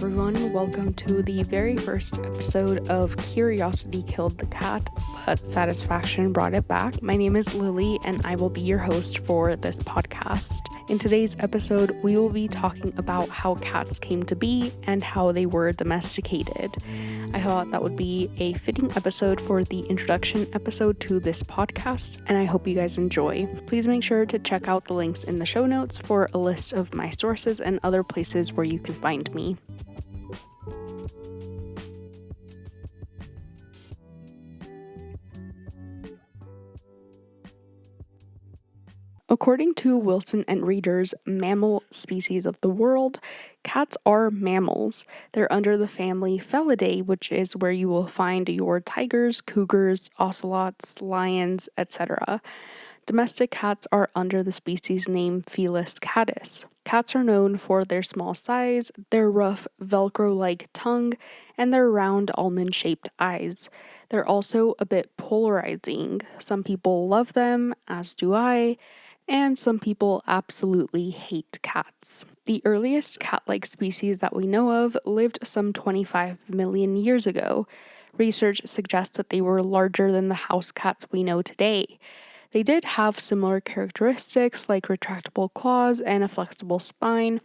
everyone. Welcome to the very first episode of Curiosity Killed the Cat, but Satisfaction Brought It Back. My name is Lily, and I will be your host for this podcast. In today's episode, we will be talking about how cats came to be and how they were domesticated. I thought that would be a fitting episode for the introduction episode to this podcast, and I hope you guys enjoy. Please make sure to check out the links in the show notes for a list of my sources and other places where you can find me. According to Wilson and Reader's Mammal Species of the World, cats are mammals. They're under the family Felidae, which is where you will find your tigers, cougars, ocelots, lions, etc. Domestic cats are under the species name Felis catus. Cats are known for their small size, their rough Velcro-like tongue, and their round almond-shaped eyes. They're also a bit polarizing. Some people love them, as do I, and some people absolutely hate cats. The earliest cat-like species that we know of lived some 25 million years ago. Research suggests that they were larger than the house cats we know today. They did have similar characteristics like retractable claws and a flexible spine,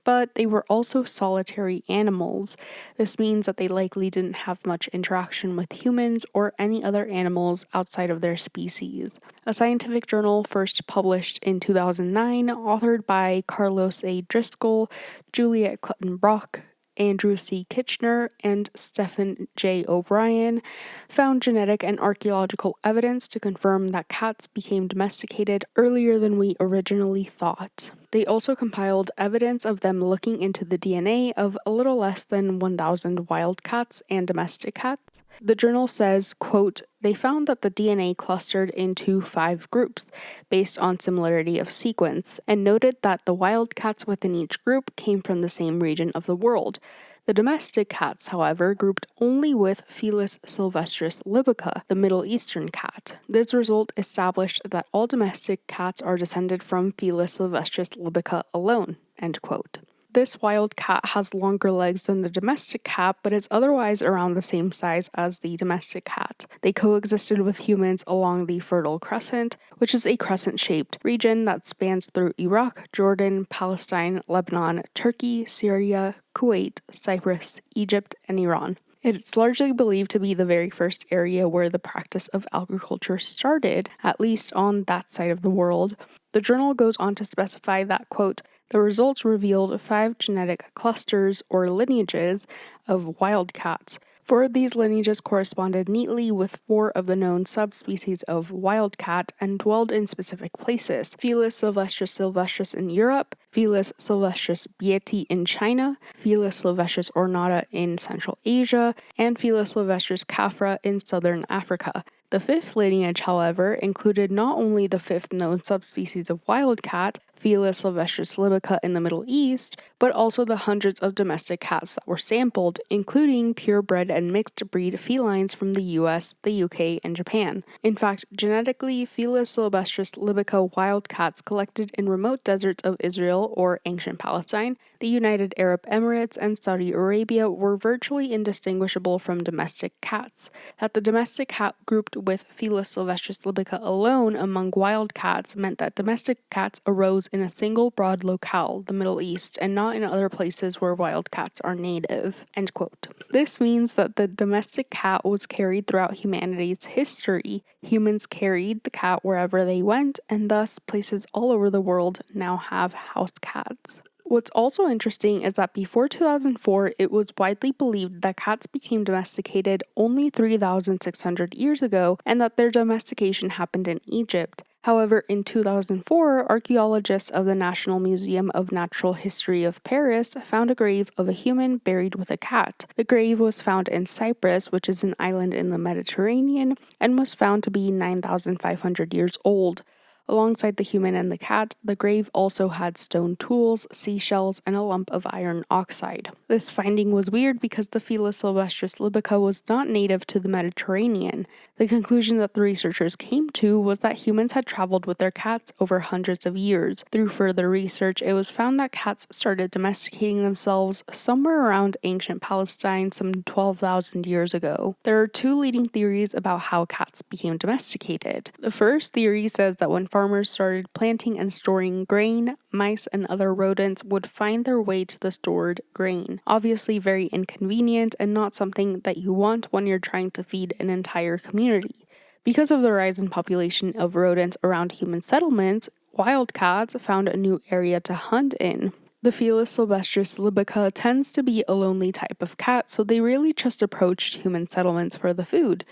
but they were also solitary animals. This means that they likely didn't have much interaction with humans or any other animals outside of their species. A scientific journal first published in 2009, authored by Carlos A. Driscoll, Juliet Clutton-Brock, Andrew C. Kitchener, and Stephen J. O'Brien, found genetic and archaeological evidence to confirm that cats became domesticated earlier than we originally thought. They also compiled evidence of them looking into the DNA of a little less than 1,000 wild cats and domestic cats. The journal says, quote, "They found that the DNA clustered into 5 groups based on similarity of sequence, and noted that the wild cats within each group came from the same region of the world. The domestic cats, however, grouped only with Felis sylvestris libica, the Middle Eastern cat. This result established that all domestic cats are descended from Felis sylvestris libica alone." End quote. This wild cat has longer legs than the domestic cat, but is otherwise around the same size as the domestic cat. They coexisted with humans along the Fertile Crescent, which is a crescent-shaped region that spans through Iraq, Jordan, Palestine, Lebanon, Turkey, Syria, Kuwait, Cyprus, Egypt, and Iran. It's largely believed to be the very first area where the practice of agriculture started, at least on that side of the world. The journal goes on to specify that, quote, "The results revealed 5 genetic clusters or lineages of wild cats. 4 of these lineages corresponded neatly with 4 of the known subspecies of wildcat and dwelled in specific places: Felis sylvestris sylvestris in Europe, Felis sylvestris beati in China, Felis sylvestris ornata in Central Asia, and Felis sylvestris caffra in Southern Africa. The 5th lineage, however, included not only the 5th known subspecies of wildcat, Felis sylvestris libica in the Middle East, but also the hundreds of domestic cats that were sampled, including purebred and mixed breed felines from the US, the UK, and Japan. In fact, genetically, Felis sylvestris libica wildcats collected in remote deserts of Israel or ancient Palestine, the United Arab Emirates, and Saudi Arabia were virtually indistinguishable from domestic cats. That the domestic cat grouped with Felis sylvestris libica alone among wild cats meant that domestic cats arose in a single broad locale, the Middle East, and not in other places where wild cats are native." End quote. This means that the domestic cat was carried throughout humanity's history. Humans carried the cat wherever they went, and thus places all over the world now have house cats. What's also interesting is that before 2004, it was widely believed that cats became domesticated only 3,600 years ago, and that their domestication happened in Egypt. However, in 2004, archaeologists of the National Museum of Natural History of Paris found a grave of a human buried with a cat. The grave was found in Cyprus, which is an island in the Mediterranean, and was found to be 9,500 years old. Alongside the human and the cat, the grave also had stone tools, seashells, and a lump of iron oxide. This finding was weird because the Felis sylvestris libica was not native to the Mediterranean. The conclusion that the researchers came to was that humans had traveled with their cats over hundreds of years. Through further research, it was found that cats started domesticating themselves somewhere around ancient Palestine some 12,000 years ago. There are two leading theories about how cats became domesticated. The first theory says that when farmers started planting and storing grain, mice and other rodents would find their way to the stored grain. Obviously very inconvenient and not something that you want when you're trying to feed an entire community. Because of the rise in population of rodents around human settlements, wild cats found a new area to hunt in. The Felis sylvestris libica tends to be a lonely type of cat, so they really just approached human settlements for the food.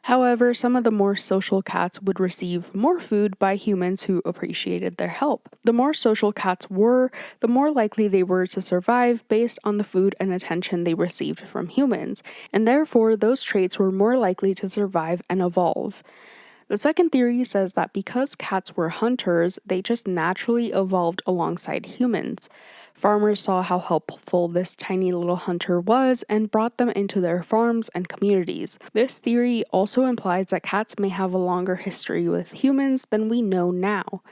However, some of the more social cats would receive more food by humans who appreciated their help. The more social cats were, the more likely they were to survive based on the food and attention they received from humans, and therefore those traits were more likely to survive and evolve. The second theory says that because cats were hunters, they just naturally evolved alongside humans. Farmers saw how helpful this tiny little hunter was and brought them into their farms and communities. This theory also implies that cats may have a longer history with humans than we know now.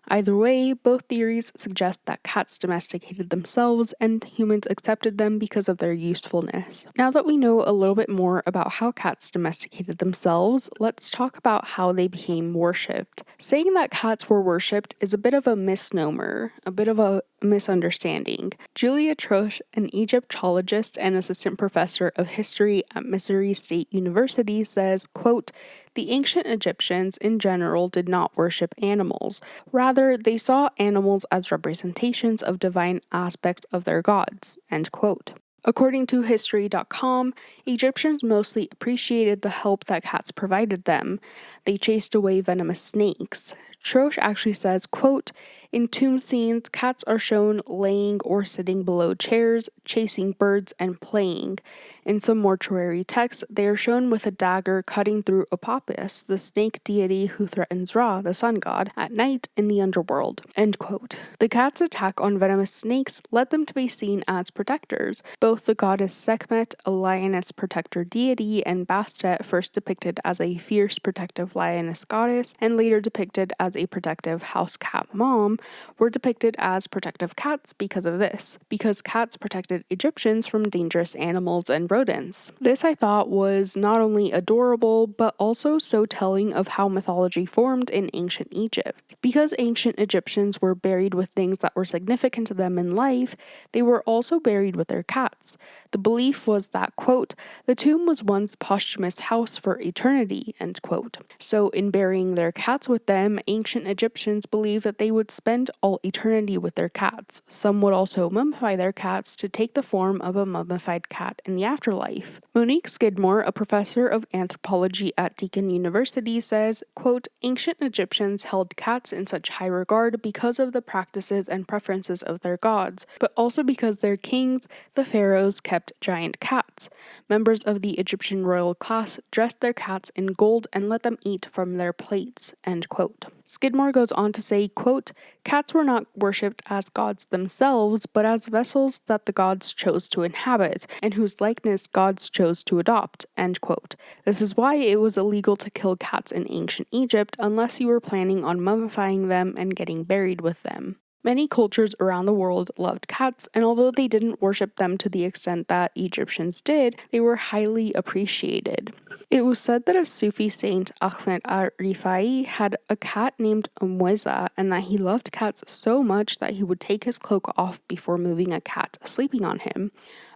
Either way, both theories suggest that cats domesticated themselves and humans accepted them because of their usefulness. Now that we know a little bit more about how cats domesticated themselves, let's talk about how they became worshipped. Saying that cats were worshipped is a bit of a misnomer, a bit of a misunderstanding. Julia Troche, an Egyptologist and assistant professor of history at Missouri State University, says, quote, "The ancient Egyptians in general did not worship animals. Rather, they saw animals as representations of divine aspects of their gods." End quote. According to History.com, Egyptians mostly appreciated the help that cats provided them. They chased away venomous snakes. Troche actually says, quote, "In tomb scenes, cats are shown laying or sitting below chairs, chasing birds, and playing. In some mortuary texts, they are shown with a dagger cutting through Apopis, the snake deity who threatens Ra, the sun god, at night in the underworld." End quote. The cat's attack on venomous snakes led them to be seen as protectors. Both the goddess Sekhmet, a lioness protector deity, and Bastet, first depicted as a fierce protective lioness goddess, and later depicted as a protective house cat mom, were depicted as protective cats because of this, because cats protected Egyptians from dangerous animals and rodents. This I thought was not only adorable, but also so telling of how mythology formed in ancient Egypt. Because ancient Egyptians were buried with things that were significant to them in life, they were also buried with their cats. The belief was that, quote, "the tomb was one's posthumous house for eternity," end quote. So in burying their cats with them, ancient Egyptians believed that they would spend all eternity with their cats. Some would also mummify their cats to take the form of a mummified cat in the afterlife. Monique Skidmore, a professor of anthropology at Deakin University, says, quote, "Ancient Egyptians held cats in such high regard because of the practices and preferences of their gods, but also because their kings, the pharaohs, kept giant cats. Members of the Egyptian royal class dressed their cats in gold and let them eat from their plates," end quote. Skidmore goes on to say, quote, "Cats were not worshipped as gods themselves, but as vessels that the gods chose to inhabit, and whose likeness gods chose to adopt," end quote. This is why it was illegal to kill cats in ancient Egypt unless you were planning on mummifying them and getting buried with them. Many cultures around the world loved cats, and although they didn't worship them to the extent that Egyptians did, they were highly appreciated. It was said that a Sufi saint, Ahmed al-Rifai, had a cat named Mweza, and that he loved cats so much that he would take his cloak off before moving a cat sleeping on him.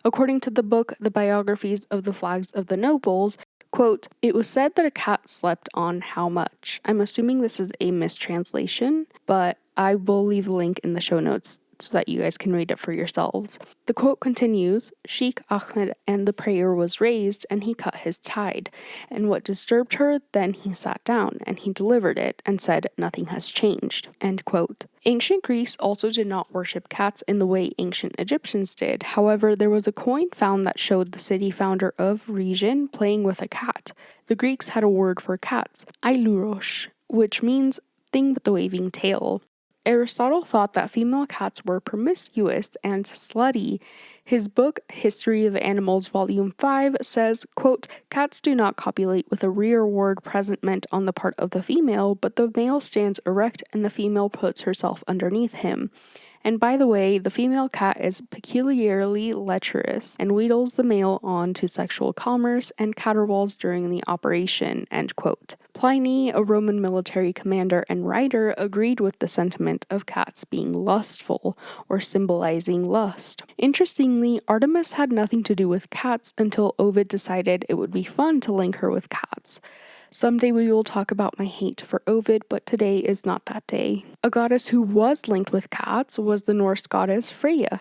According to the book The Biographies of the Flags of the Nobles, quote, "It was said that a cat slept on how much?" I'm assuming this is a mistranslation, but I will leave a link in the show notes so that you guys can read it for yourselves. The quote continues, "Sheikh Ahmed and the prayer was raised, and he cut his tide. And what disturbed her, then he sat down, and he delivered it, and said, nothing has changed." End quote. Ancient Greece also did not worship cats in the way ancient Egyptians did. However, there was a coin found that showed the city founder of region playing with a cat. The Greeks had a word for cats, ailuros, which means thing with the waving tail. Aristotle thought that female cats were promiscuous and slutty. His book, History of Animals, Volume 5, says, quote, "Cats do not copulate with a rearward presentment on the part of the female, but the male stands erect and the female puts herself underneath him. And by the way, the female cat is peculiarly lecherous and wheedles the male on to sexual commerce and caterwauls during the operation," end quote. Pliny, a Roman military commander and writer, agreed with the sentiment of cats being lustful, or symbolizing lust. Interestingly, Artemis had nothing to do with cats until Ovid decided it would be fun to link her with cats. Someday we will talk about my hate for Ovid, but today is not that day. A goddess who was linked with cats was the Norse goddess Freya.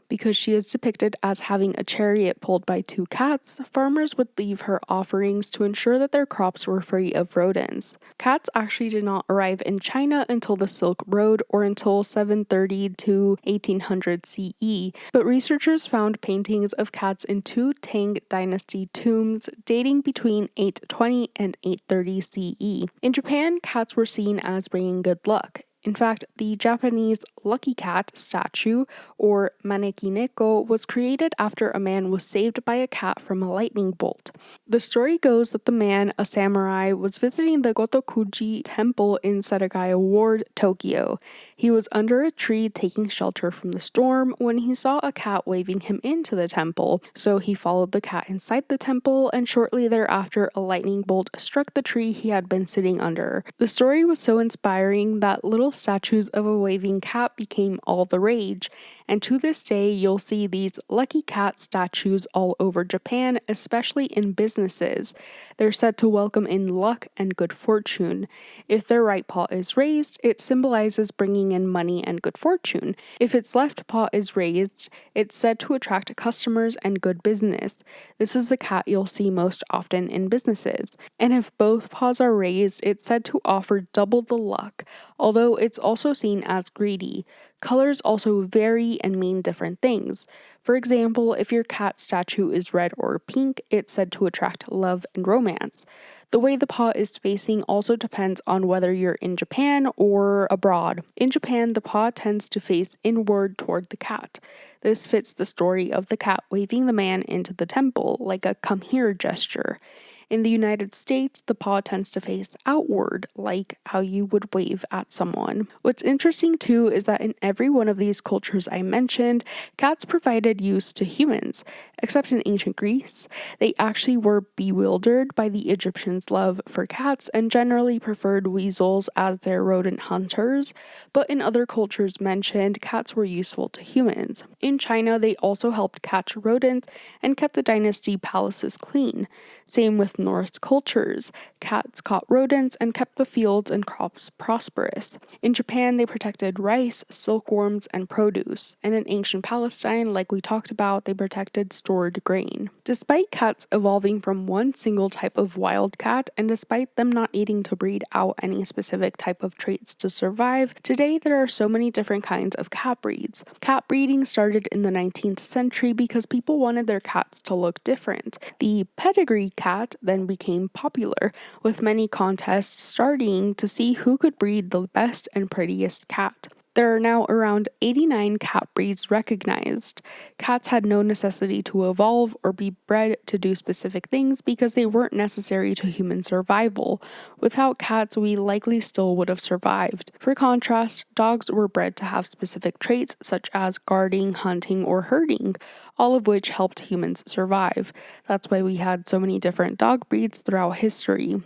Because she is depicted as having a chariot pulled by two cats, farmers would leave her offerings to ensure that their crops were free of rodents. Cats actually did not arrive in China until the Silk Road, or until 730 to 1800 CE, but researchers found paintings of cats in two Tang dynasty tombs dating between 820 and 830 CE. In Japan, cats were seen as bringing good luck. In fact, the Japanese lucky cat statue, or maneki-neko, was created after a man was saved by a cat from a lightning bolt. The story goes that the man, a samurai, was visiting the Gotokuji temple in Setagaya Ward, Tokyo. He was under a tree taking shelter from the storm when he saw a cat waving him into the temple, so he followed the cat inside the temple, and shortly thereafter a lightning bolt struck the tree he had been sitting under. The story was so inspiring that little statues of a waving cat became all the rage, and to this day you'll see these lucky cat statues all over Japan, especially in businesses. They're said to welcome in luck and good fortune. If their right paw is raised, it symbolizes bringing in money and good fortune. If its left paw is raised, it's said to attract customers and good business. This is the cat you'll see most often in businesses. And if both paws are raised, it's said to offer double the luck, although it's also seen as greedy. Colors also vary and mean different things. For example, if your cat statue is red or pink, it's said to attract love and romance. The way the paw is facing also depends on whether you're in Japan or abroad. In Japan, the paw tends to face inward toward the cat. This fits the story of the cat waving the man into the temple, like a come here gesture. In the United States, the paw tends to face outward, like how you would wave at someone. What's interesting too is that in every one of these cultures I mentioned, cats provided use to humans. Except in ancient Greece, they actually were bewildered by the Egyptians' love for cats and generally preferred weasels as their rodent hunters, but in other cultures mentioned, cats were useful to humans. In China, they also helped catch rodents and kept the dynasty palaces clean. Same with Norse cultures. Cats caught rodents and kept the fields and crops prosperous. In Japan, they protected rice, silkworms, and produce. And in ancient Palestine, like we talked about, they protected stored grain. Despite cats evolving from one single type of wild cat, and despite them not needing to breed out any specific type of traits to survive, today there are so many different kinds of cat breeds. Cat breeding started in the 19th century because people wanted their cats to look different. The pedigree cat then became popular, with many contests starting to see who could breed the best and prettiest cat. There are now around 89 cat breeds recognized. Cats had no necessity to evolve or be bred to do specific things because they weren't necessary to human survival. Without cats, we likely still would have survived. For contrast, dogs were bred to have specific traits such as guarding, hunting, or herding, all of which helped humans survive. That's why we had so many different dog breeds throughout history.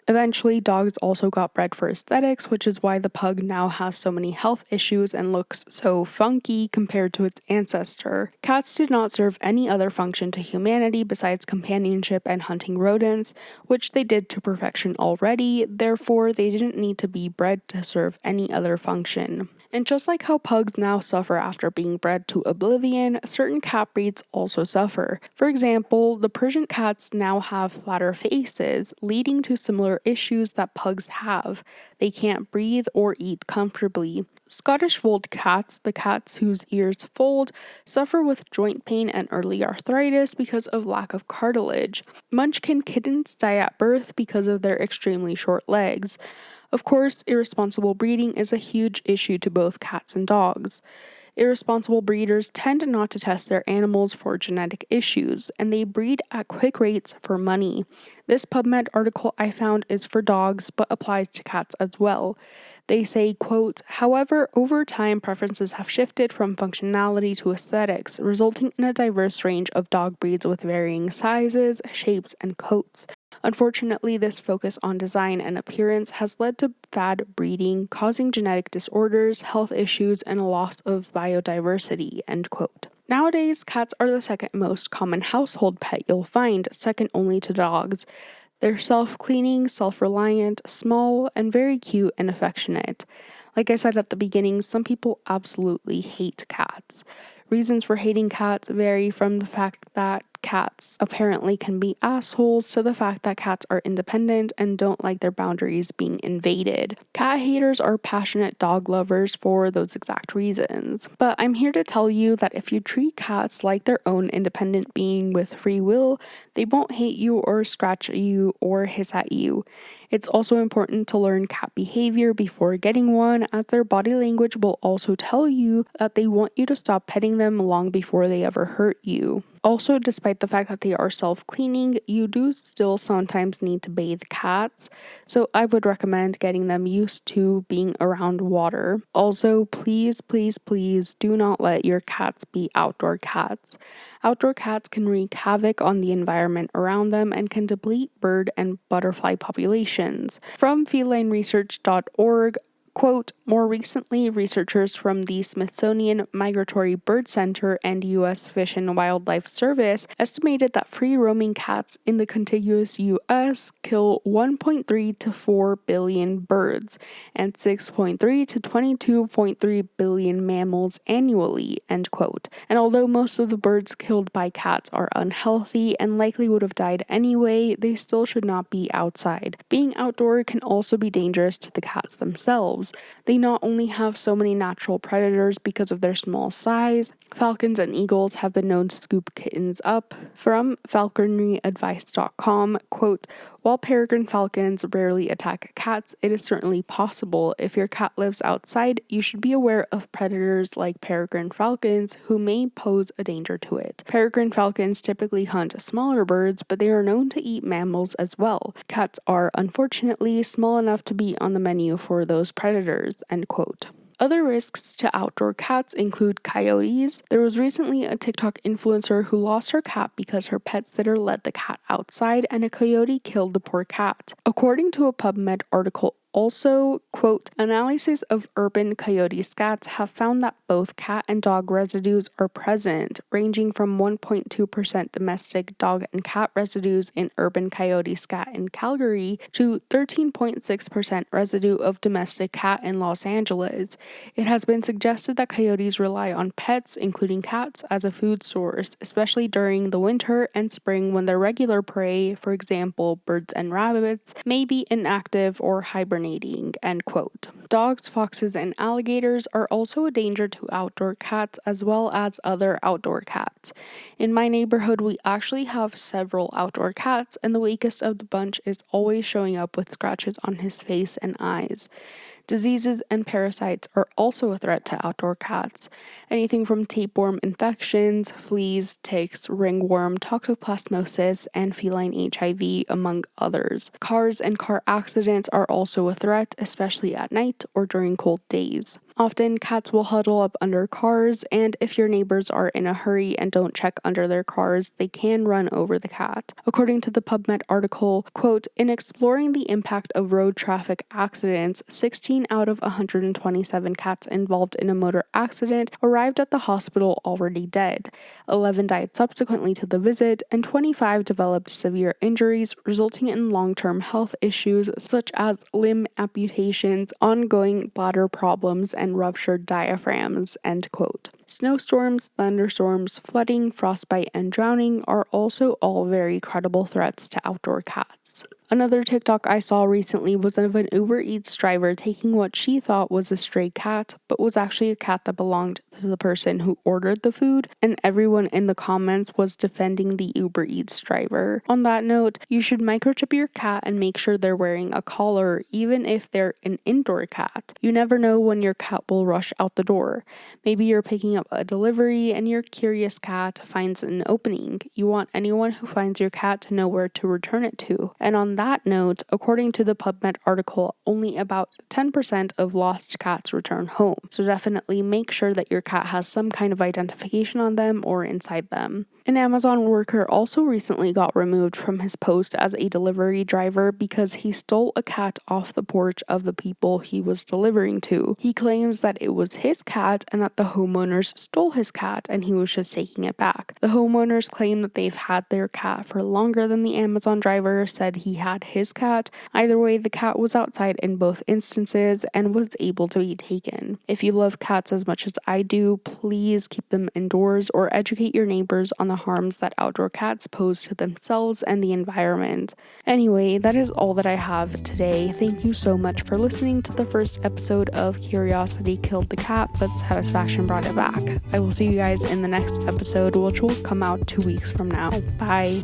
Eventually, dogs also got bred for aesthetics, which is why the pug now has so many health issues and looks so funky compared to its ancestor. Cats did not serve any other function to humanity besides companionship and hunting rodents, which they did to perfection already, therefore they didn't need to be bred to serve any other function. And just like how pugs now suffer after being bred to oblivion, certain cat breeds also suffer. For example, the Persian cats now have flatter faces, leading to similar issues that pugs have. They can't breathe or eat comfortably. Scottish fold cats, the cats whose ears fold, suffer with joint pain and early arthritis because of lack of cartilage. Munchkin kittens die at birth because of their extremely short legs. Of course, irresponsible breeding is a huge issue to both cats and dogs. Irresponsible breeders tend not to test their animals for genetic issues, and they breed at quick rates for money. This PubMed article I found is for dogs, but applies to cats as well. They say, quote, however, over time preferences have shifted from functionality to aesthetics, resulting in a diverse range of dog breeds with varying sizes, shapes, and coats. Unfortunately, this focus on design and appearance has led to fad breeding, causing genetic disorders, health issues, and a loss of biodiversity, end quote. Nowadays, cats are the second most common household pet you'll find, second only to dogs. They're self-cleaning, self-reliant, small, and very cute and affectionate. Like I said at the beginning, some people absolutely hate cats. Reasons for hating cats vary from the fact that cats apparently can be assholes to the fact that cats are independent and don't like their boundaries being invaded. Cat haters are passionate dog lovers for those exact reasons. But I'm here to tell you that if you treat cats like their own independent being with free will, they won't hate you or scratch at you or hiss at you. It's also important to learn cat behavior before getting one, as their body language will also tell you that they want you to stop petting them long before they ever hurt you. Also, despite the fact that they are self-cleaning, you do still sometimes need to bathe cats, so I would recommend getting them used to being around water. Also, please do not let your cats be outdoor cats. Outdoor cats can wreak havoc on the environment around them and can deplete bird and butterfly populations. From felineresearch.org, quote, more recently, researchers from the Smithsonian Migratory Bird Center and U.S. Fish and Wildlife Service estimated that free-roaming cats in the contiguous U.S. kill 1.3 to 4 billion birds and 6.3 to 22.3 billion mammals annually, end quote. And although most of the birds killed by cats are unhealthy and likely would have died anyway, they still should not be outside. Being outdoor can also be dangerous to the cats themselves. They not only have so many natural predators because of their small size, falcons and eagles have been known to scoop kittens up. From falconryadvice.com, quote, while peregrine falcons rarely attack cats, it is certainly possible. If your cat lives outside, you should be aware of predators like peregrine falcons who may pose a danger to it. Peregrine falcons typically hunt smaller birds, but they are known to eat mammals as well. Cats are, unfortunately, small enough to be on the menu for those predators, end quote. Other risks to outdoor cats include coyotes. There was recently a TikTok influencer who lost her cat because her pet sitter let the cat outside and a coyote killed the poor cat. According to a PubMed article, also, quote, analysis of urban coyote scats have found that both cat and dog residues are present, ranging from 1.2% domestic dog and cat residues in urban coyote scat in Calgary to 13.6% residue of domestic cat in Los Angeles. It has been suggested that coyotes rely on pets, including cats, as a food source, especially during the winter and spring when their regular prey, for example, birds and rabbits, may be inactive or hibernating, end quote. Dogs, foxes, and alligators are also a danger to outdoor cats as well as other outdoor cats. In my neighborhood, we actually have several outdoor cats, and the weakest of the bunch is always showing up with scratches on his face and eyes. Diseases and parasites are also a threat to outdoor cats. Anything from tapeworm infections, fleas, ticks, ringworm, toxoplasmosis, and feline HIV, among others. Cars and car accidents are also a threat, especially at night or during cold days. Often, cats will huddle up under cars, and if your neighbors are in a hurry and don't check under their cars, they can run over the cat. According to the PubMed article, quote, in exploring the impact of road traffic accidents, 16 out of 127 cats involved in a motor accident arrived at the hospital already dead. 11 died subsequently to the visit, and 25 developed severe injuries, resulting in long-term health issues such as limb amputations, ongoing bladder problems, and ruptured diaphragms, end quote. Snowstorms, thunderstorms, flooding, frostbite, and drowning are also all very credible threats to outdoor cats. cats. Another TikTok I saw recently was of an Uber Eats driver taking what she thought was a stray cat, but was actually a cat that belonged to the person who ordered the food, and everyone in the comments was defending the Uber Eats driver. On that note, you should microchip your cat and make sure they're wearing a collar, even if they're an indoor cat. You never know when your cat will rush out the door. Maybe you're picking up a delivery and your curious cat finds an opening. You want anyone who finds your cat to know where to return it to. And on that note, according to the PubMed article, only about 10% of lost cats return home. So definitely make sure that your cat has some kind of identification on them or inside them. An Amazon worker also recently got removed from his post as a delivery driver because he stole a cat off the porch of the people he was delivering to. He claims that it was his cat and that the homeowners stole his cat and he was just taking it back. The homeowners claim that they've had their cat for longer than the Amazon driver said he had his cat. Either way, the cat was outside in both instances and was able to be taken. If you love cats as much as I do, please keep them indoors or educate your neighbors on the harms that outdoor cats pose to themselves and the environment. Anyway, that is all that I have today. Thank you so much for listening to the first episode of Curiosity Killed the Cat, but Satisfaction Brought It Back. I will see you guys in the next episode, which will come out 2 weeks from now. Bye.